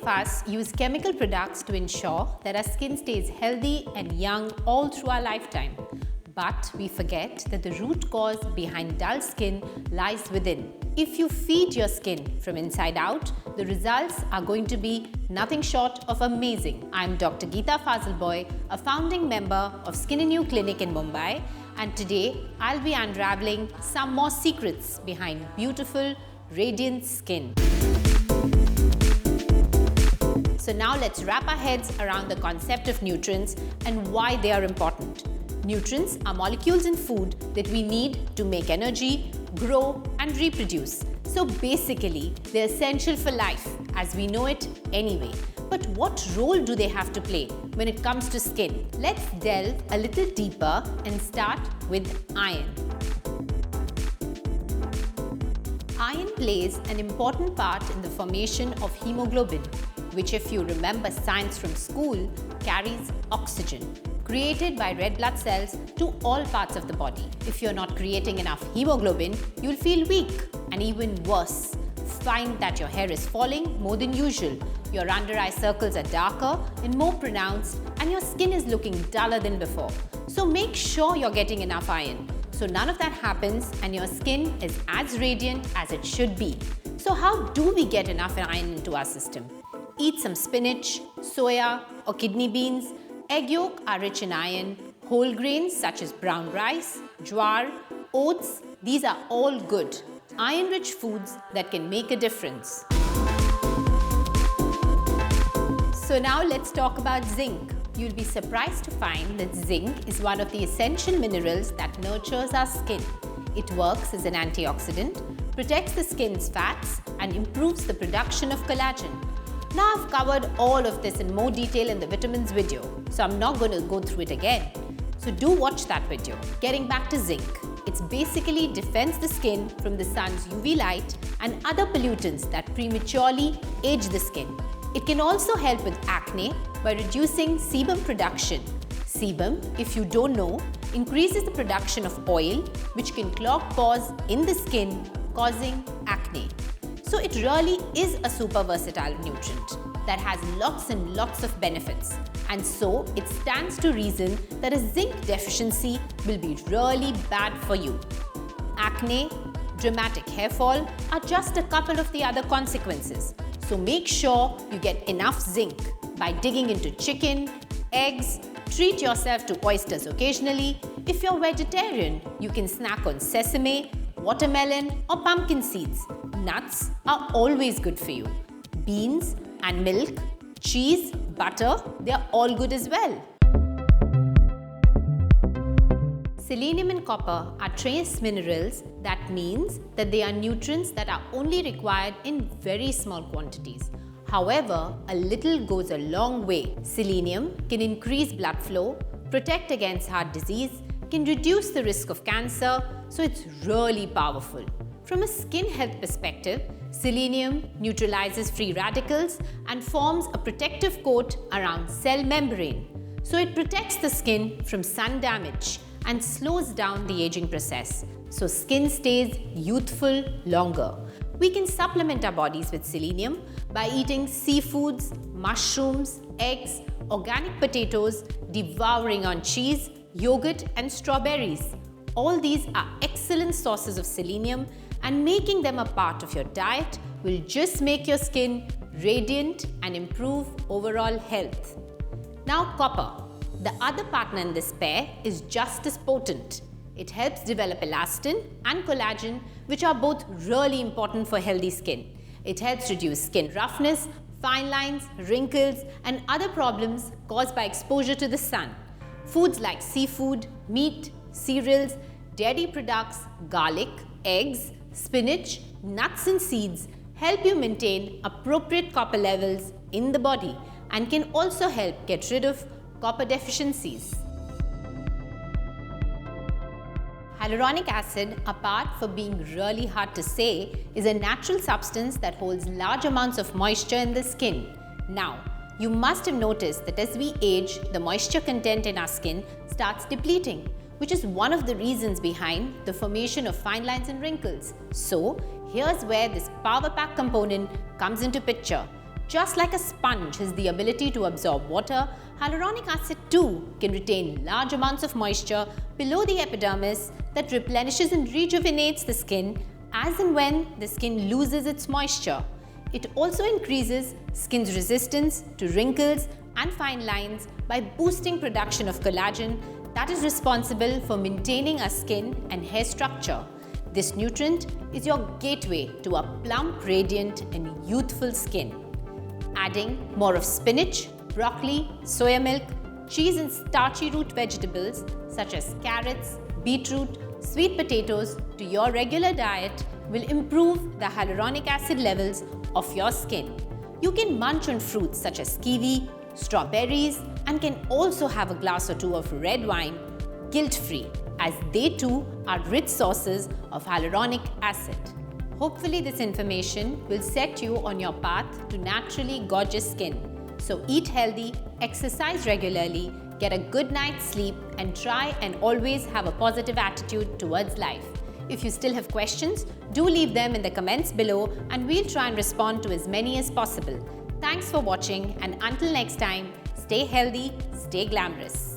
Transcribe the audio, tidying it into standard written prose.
of us use chemical products to ensure that our skin stays healthy and young all through our lifetime. But we forget that the root cause behind dull skin lies within. If you feed your skin from inside out, the results are going to be nothing short of amazing. I'm Dr. Geeta Fazalboy, a founding member of Skin & You Clinic in Mumbai, and today I'll be unraveling some more secrets behind beautiful, radiant skin. So now let's wrap our heads around the concept of nutrients and why they are important. Nutrients are molecules in food that we need to make energy, grow and reproduce. So basically, they're essential for life as we know it anyway. But what role do they have to play when it comes to skin? Let's delve a little deeper and start with iron. Iron plays an important part in the formation of hemoglobin, which, if you remember science from school, carries oxygen created by red blood cells to all parts of the body. If you're not creating enough hemoglobin, you'll feel weak, and even worse, find that your hair is falling more than usual, your under eye circles are darker and more pronounced, and your skin is looking duller than before. So make sure you're getting enough iron, so none of that happens and your skin is as radiant as it should be. So how do we get enough iron into our system? Eat some spinach, soya or kidney beans. Egg yolk are rich in iron. Whole grains such as brown rice, jowar, oats, these are all good, iron-rich foods that can make a difference. So now let's talk about zinc. You'll be surprised to find that zinc is one of the essential minerals that nurtures our skin. It works as an antioxidant, protects the skin's fats, and improves the production of collagen. Now I've covered all of this in more detail in the vitamins video, so I'm not going to go through it again. So do watch that video. Getting back to zinc, it basically defends the skin from the sun's UV light and other pollutants that prematurely age the skin. It can also help with acne by reducing sebum production. Sebum, if you don't know, increases the production of oil, which can clog pores in the skin, causing acne. So it really is a super versatile nutrient that has lots and lots of benefits. And so it stands to reason that a zinc deficiency will be really bad for you. Acne, dramatic hair fall are just a couple of the other consequences. So make sure you get enough zinc by digging into chicken, eggs, treat yourself to oysters occasionally. If you're vegetarian, you can snack on sesame, watermelon or pumpkin seeds. Nuts are always good for you. Beans and milk, cheese, butter, they're all good as well. Selenium and copper are trace minerals. That means that they are nutrients that are only required in very small quantities. However, a little goes a long way. Selenium can increase blood flow, protect against heart disease, can reduce the risk of cancer, so it's really powerful. From a skin health perspective, selenium neutralizes free radicals and forms a protective coat around cell membrane. So it protects the skin from sun damage and slows down the aging process. So skin stays youthful longer. We can supplement our bodies with selenium by eating seafoods, mushrooms, eggs, organic potatoes, devouring on cheese, yogurt and strawberries. All these are excellent sources of selenium, and making them a part of your diet will just make your skin radiant and improve overall health. Now copper, the other partner in this pair, is just as potent. It helps develop elastin and collagen, which are both really important for healthy skin. It helps reduce skin roughness, fine lines, wrinkles and other problems caused by exposure to the sun. Foods like seafood, meat, cereals, dairy products, garlic, eggs, spinach, nuts and seeds help you maintain appropriate copper levels in the body and can also help get rid of copper deficiencies. Hyaluronic acid, apart from being really hard to say, is a natural substance that holds large amounts of moisture in the skin. Now, you must have noticed that as we age, the moisture content in our skin starts depleting, which is one of the reasons behind the formation of fine lines and wrinkles. So, here's where this power pack component comes into picture. Just like a sponge has the ability to absorb water, hyaluronic acid too can retain large amounts of moisture below the epidermis that replenishes and rejuvenates the skin as and when the skin loses its moisture. It also increases skin's resistance to wrinkles and fine lines by boosting production of collagen that is responsible for maintaining our skin and hair structure. This nutrient is your gateway to a plump, radiant and youthful skin. Adding more of spinach, broccoli, soya milk, cheese and starchy root vegetables such as carrots, beetroot, sweet potatoes to your regular diet will improve the hyaluronic acid levels of your skin. You can munch on fruits such as kiwi, strawberries, and can also have a glass or two of red wine guilt-free, as they too are rich sources of hyaluronic acid. Hopefully this information will set you on your path to naturally gorgeous skin. So eat healthy, exercise regularly, get a good night's sleep, and try and always have a positive attitude towards life. If you still have questions, do leave them in the comments below and we'll try and respond to as many as possible. Thanks for watching, and until next time, stay healthy, stay glamorous.